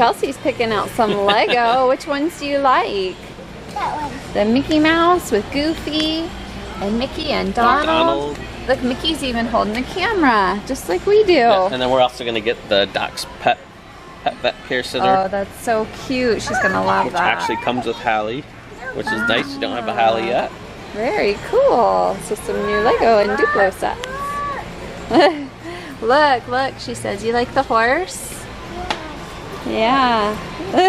Chelsea's picking out some Lego. Which ones do you like? That one. The Mickey Mouse with Goofy and Mickey and Donald. Look, Mickey's even holding the camera, just like we do. Yeah, and then we're also going to get the Doc's pet vet care sitter. Oh, that's so cute. She's going to love which that. actually comes with Hallie, which is nice. You don't have a Hallie yet. Very cool. So some new Lego and Duplo sets. Look, look, she says, you like the horse? Yeah. Wow.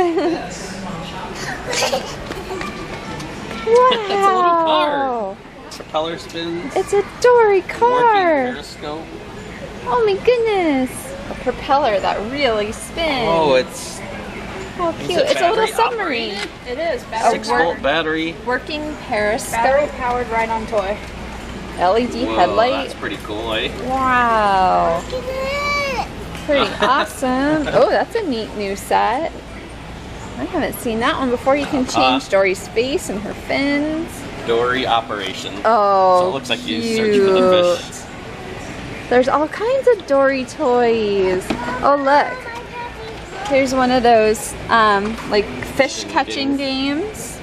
It's a little car. Propeller spins. It's a Dory car. Working periscope. Oh my goodness. A propeller that really spins. Oh, it's how cute. It's a little submarine. It is. 6-volt battery. Working periscope. Battery powered ride-on toy. LED Whoa, headlight. That's pretty cool, eh? Wow. Pretty awesome. Oh, that's a neat new set. I haven't seen that one before. You can change Dory's face and her fins. Dory operation. Oh, so it looks like you search for the fish. There's all kinds of Dory toys. Oh, look. Here's one of those like fish catching games.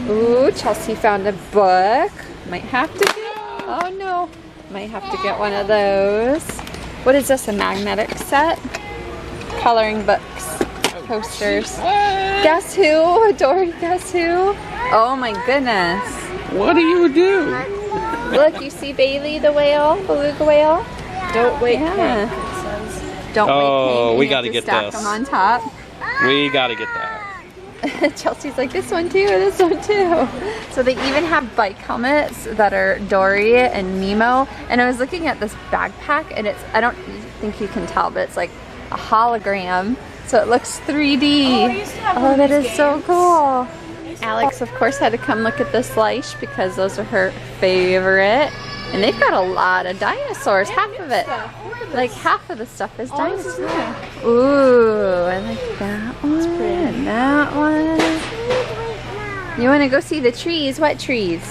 Ooh, Chelsea found a book. Might have to get, oh no, might have to get one of those. What is this, a magnetic set? Coloring books, posters. Guess who? Dory, guess who? Oh my goodness. What do you do? Look, you see Bailey the whale, beluga whale? Don't wait. Yeah. Don't wait. Oh, pink, we and you gotta have get stack this. them on top. We gotta get that. Chelsea's like, this one too, this one too. So they even have bike helmets that are Dory and Nemo. And I was looking at this backpack and it's, I don't think you can tell, but it's like a hologram. So it looks 3D. Oh, I used to have one Oh, of that these is so games. cool. Alex, of course, had to come look at this Leish because those are her favorite. And they've got a lot of dinosaurs, half of it. Like half of the stuff is dinosaurs. Ooh, I like that one and that one. You want to go see the trees? What trees?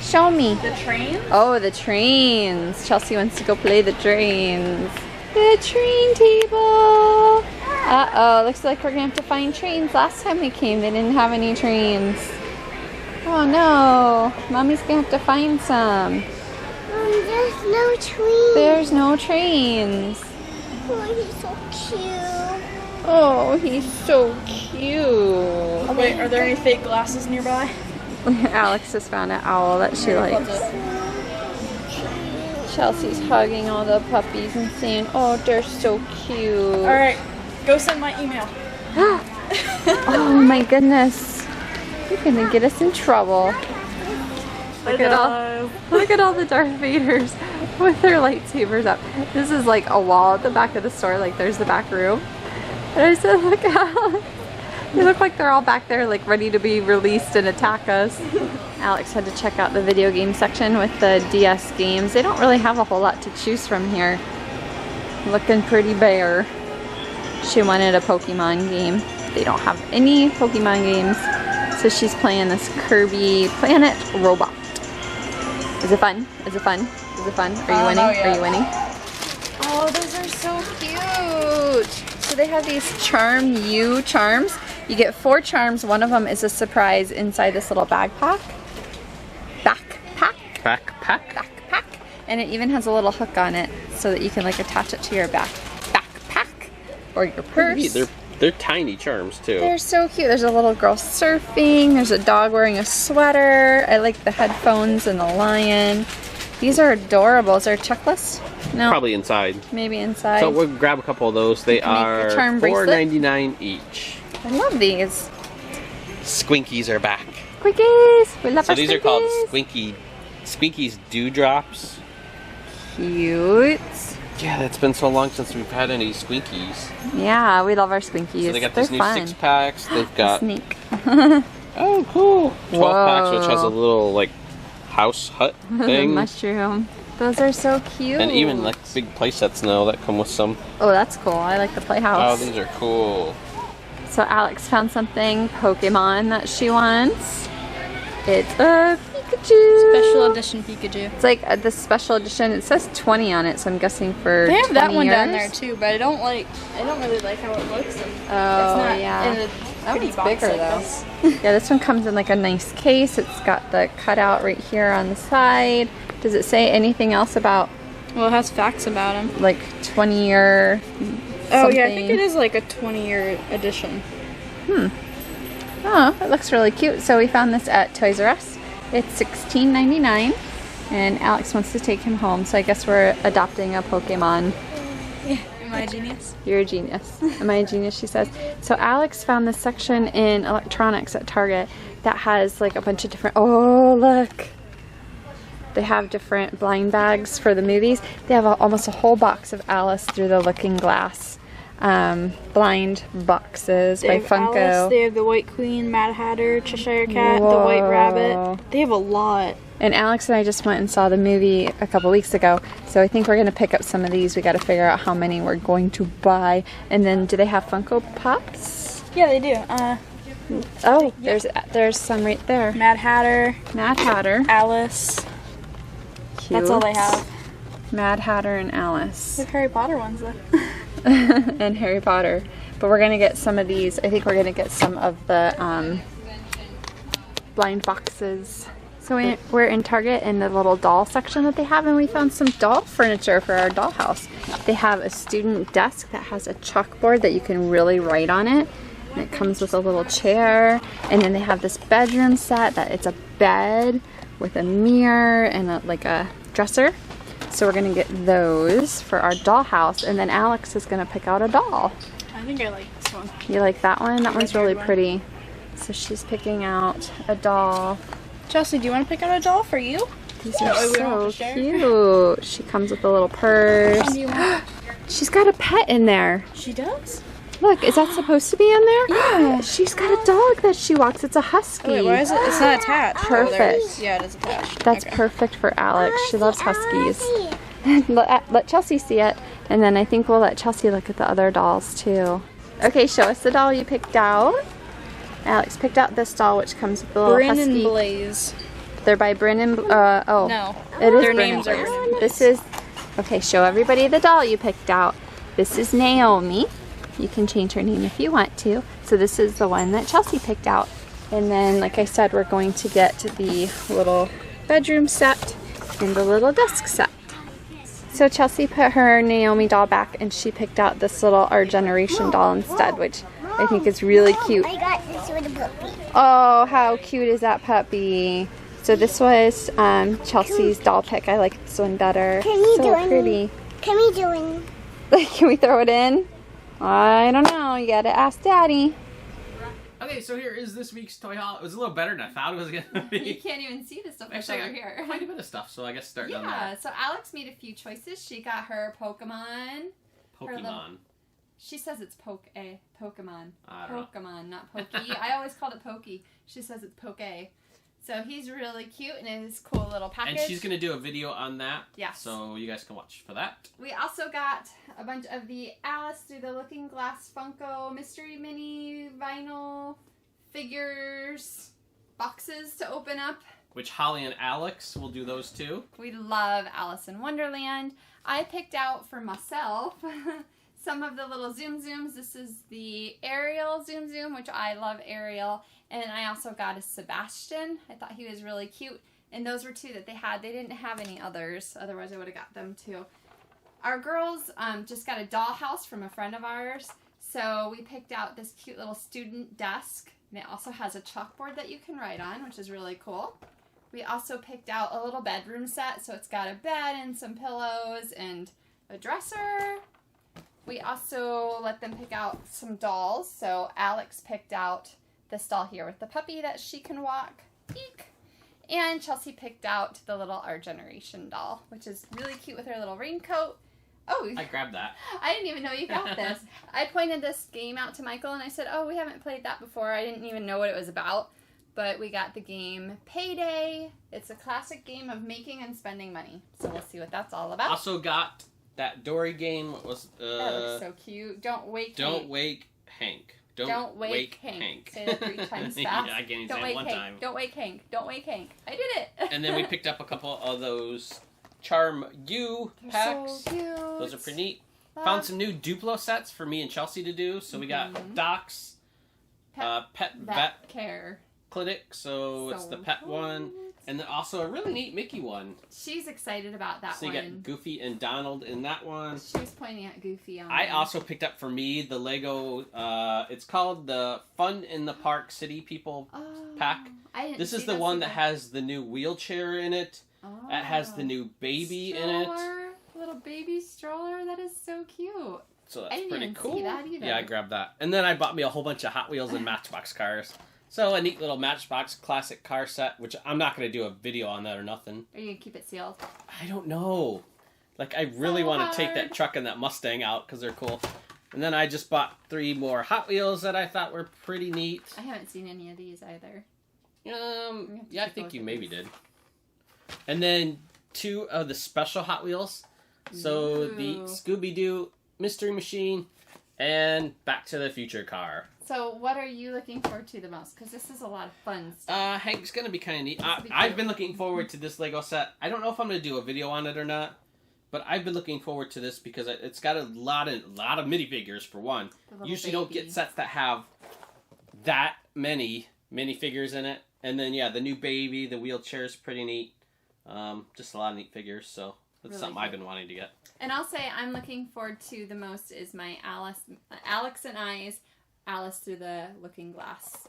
Show me. The train? Oh, the trains. Chelsea wants to go play the trains. The train table. Uh-oh, looks like we're going to have to find trains. Last time we came, they didn't have any trains. Oh no, Mommy's going to have to find some. There's no train. There's no trains. Oh, he's so cute. Oh, he's so cute. Wait, are there any fake glasses nearby? Alex has found an owl that she likes. Chelsea's hugging all the puppies and saying, oh, they're so cute. Alright, go send my email. Oh my goodness. You're gonna get us in trouble. Look at all the Darth Vaders with their lightsabers up. This is like a wall at the back of the store, like there's the back room. And I said, look out. They look like they're all back there like ready to be released and attack us. Alex had to check out the video game section with the DS games. They don't really have a whole lot to choose from here. Looking pretty bare. She wanted a Pokemon game. They don't have any Pokemon games. So she's playing this Kirby Planet Robot. Is it fun? Is it fun? Is it fun? Are you winning? Are you winning? Oh, those are so cute. So they have these Charm You charms. You get 4 charms. One of them is a surprise inside this little backpack. Backpack. And it even has a little hook on it so that you can like attach it to your backpack or your purse. They're tiny charms too. They're so cute. There's a little girl surfing. There's a dog wearing a sweater. I like the headphones and the lion. These are adorable. Is there a checklist? No. Probably inside. Maybe inside. So we'll grab a couple of those. They are charm bracelet. $4.99 each. I love these. Squinkies are back. Squinkies! We love So our these are called Squinkies. Squinkies Dewdrops. Cute. Yeah, it's been so long since we've had any Squinkies. Yeah, we love our Squinkies. So they got They're these new fun. 6-packs. They've got Sneak. oh cool 12-packs, which has a Whoa. little like house hut thing. Mushroom. Those are so cute. And even like big play sets now that come with some. Oh, that's cool. I like the Oh, playhouse. these are cool. So Alex found something Pokemon that she wants. It's a Pikachu. Special edition Pikachu. It's like the special edition. It says 20 on it, so I'm guessing for They have that 20 one down years. there too, but I don't really like how it looks. And Oh, it's not yeah. in a That pretty one's box bigger, like though. this. Yeah, this one comes in like a nice case. It's got the cutout right here on the side. Does it say anything else about Well, it has facts about him. like 20-year Oh yeah, I think it is like a 20-year edition. Oh, it looks really cute. So we found this at Toys R Us. It's $16.99, and Alex wants to take him home. So I guess we're adopting a Pokemon. Yeah, am I a genius? You're a genius. Am I a genius? She says. So Alex found this section in electronics at Target that has like a bunch of different. Oh, look! They have different blind bags for the movies. They have almost a whole box of Alice Through the Looking Glass blind boxes by Funko. Alice, they have the White Queen, Mad Hatter, Cheshire Cat, the White Whoa. Rabbit. They have a lot. And Alex and I just went and saw the movie a couple weeks ago, so I think we're going to pick up some of these. We got to figure out how many we're going to buy. And then, do they have Funko Pops? Yeah, they do. Oh, there's some right there. Mad Hatter, Mad Hatter. Alice. Cute. That's all they have. Mad Hatter and Alice. They have Harry Potter ones though. And Harry Potter. But we're going to get some of these. I think we're going to get some of the blind boxes. So we're in Target in the little doll section that they have, and we found some doll furniture for our dollhouse. They have a student desk that has a chalkboard that you can really write on it. And it comes with a little chair. And then they have this bedroom set that it's a bed with a mirror and like a dresser. So we're gonna get those for our dollhouse, and then Alex is gonna pick out a doll. I think I like this one. You like that one? That one's really one. pretty. So she's picking out a doll. Chelsea, do you want to pick out a doll for you? These That are way we don't so have to share. cute. She comes with a little purse. Do you want? She's got a pet in there. She does? Look, is that supposed to be in there? Yeah. She's got a dog that she walks. It's a husky. Oh, wait, why is it? It's not attached. Perfect. Oh, there it is. Yeah, it is attached. That's Okay. perfect for Alex. She loves huskies. Let Chelsea see it, and then I think we'll let Chelsea look at the other dolls too. Okay, show us the doll you picked out. Alex picked out this doll, which comes with the little Bryn husky. and Blaze. They're by Bryn and oh, No. it is Their Bryn names and are Blaze. Bryn and Blaze. This is okay. Show everybody the doll you picked out. This is Naomi. You can change her name if you want to. So this is the one that Chelsea picked out. And then, like I said, we're going to get the little bedroom set and the little desk set. So Chelsea put her Naomi doll back, and she picked out this little Our Generation doll instead, which I think is really cute. I got this with a puppy. Oh, how cute is that puppy? So this was Chelsea's doll pick. I like this one better. Can you So do it? pretty. Can we do it? Can we throw it in? I don't know. You gotta ask Daddy. Okay, so here is this week's toy haul. It was a little better than I thought it was gonna You be. can't even see the stuff that's Actually, over I here. got quite a bit of stuff, so I guess starting on Yeah, that. so Alex made a few choices. She got her Pokemon. Pokemon. She says it's Pokemon. I don't know. Pokemon, not Pokey. I always called it Pokey. She says it's Poke. So he's really cute in his cool little package. And she's gonna do a video on that. Yes. So you guys can watch for that. We also got a bunch of the Alice Through the Looking Glass Funko Mystery Mini Vinyl Figures boxes to open up. Which Holly and Alex will do those too. We love Alice in Wonderland. I picked out for myself some of the little Zoom Zooms. This is the Ariel Zoom Zoom, which I love Ariel. And I also got a Sebastian. I thought he was really cute. And those were two that they had. They didn't have any others. Otherwise, I would have got them too. Our girls just got a dollhouse from a friend of ours. So we picked out this cute little student desk. And it also has a chalkboard that you can write on, which is really cool. We also picked out a little bedroom set. So it's got a bed and some pillows and a dresser. We also let them pick out some dolls. So Alex picked out this doll here with the puppy that she can walk. Eek. And Chelsea picked out the little Our Generation doll, which is really cute with her little raincoat. Oh, I grabbed that. I didn't even know you got this. I pointed this game out to Michael and I said, oh, we haven't played that before. I didn't even know what it was about. But we got the game Payday. It's a classic game of making and spending money. So we'll see what that's all about. Also got that Dory game. What was That looks so cute. Don't Wake Don't Hank. Wake Hank. Don't wake Hank. Say that 3 times fast. Yeah, I can't even Don't say it wake one Hank. time. Don't wake Hank. Don't wake Hank. I did it. And then we picked up a couple of those Charm U packs. So cute. Those are pretty neat. Love. Found some new Duplo sets for me and Chelsea to do. So we got Doc's Pet Vet Care. Clinic. So it's the pet one. And then also a really neat Mickey one. She's excited about that So one. you got Goofy and Donald in that one. She was pointing at Goofy on I there. also picked up for me the Lego, it's called the Fun in the Park City People pack. I didn't This is see the this one that either. has the new wheelchair in it. Oh. It has the new baby in it. Little baby stroller. That is so cute. So I that's didn't pretty even cool. see that either. Yeah, I grabbed that. And then I bought me a whole bunch of Hot Wheels and Matchbox cars. So a neat little Matchbox classic car set, which I'm not going to do a video on that or nothing. Are you going to keep it sealed? I don't know. Like, I really So want to take hard. that truck and that Mustang out because they're cool. And then I just bought 3 more Hot Wheels that I thought were pretty neat. I haven't seen any of these either. Yeah, I think you maybe did. And then 2 of the special Hot Wheels. So the Ooh. Scooby-Doo Mystery Machine and Back to the Future car. So what are you looking forward to the most? Because this is a lot of fun stuff. Hank's gonna be kind of neat. This will be I've cute. been looking forward to this Lego set. I don't know if I'm gonna do a video on it or not, but I've been looking forward to this because it's got a lot of minifigures for one. The little Usually don't baby. get sets that have that many minifigures in it. And then yeah, the new baby, the wheelchair is pretty neat. Just a lot of neat figures. So that's Really something cool. I've been wanting to get. And I'll say I'm looking forward to the most is my Alex and I's Alice Through the Looking Glass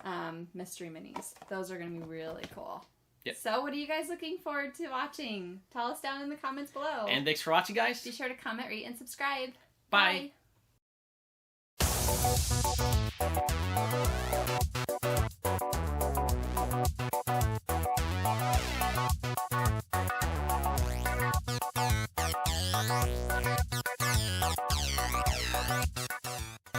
mystery minis. Those are going to be really cool. Yep. So what are you guys looking forward to watching? Tell us down in the comments below. And thanks for watching, guys. Be sure to comment, rate, and subscribe. Bye. Bye.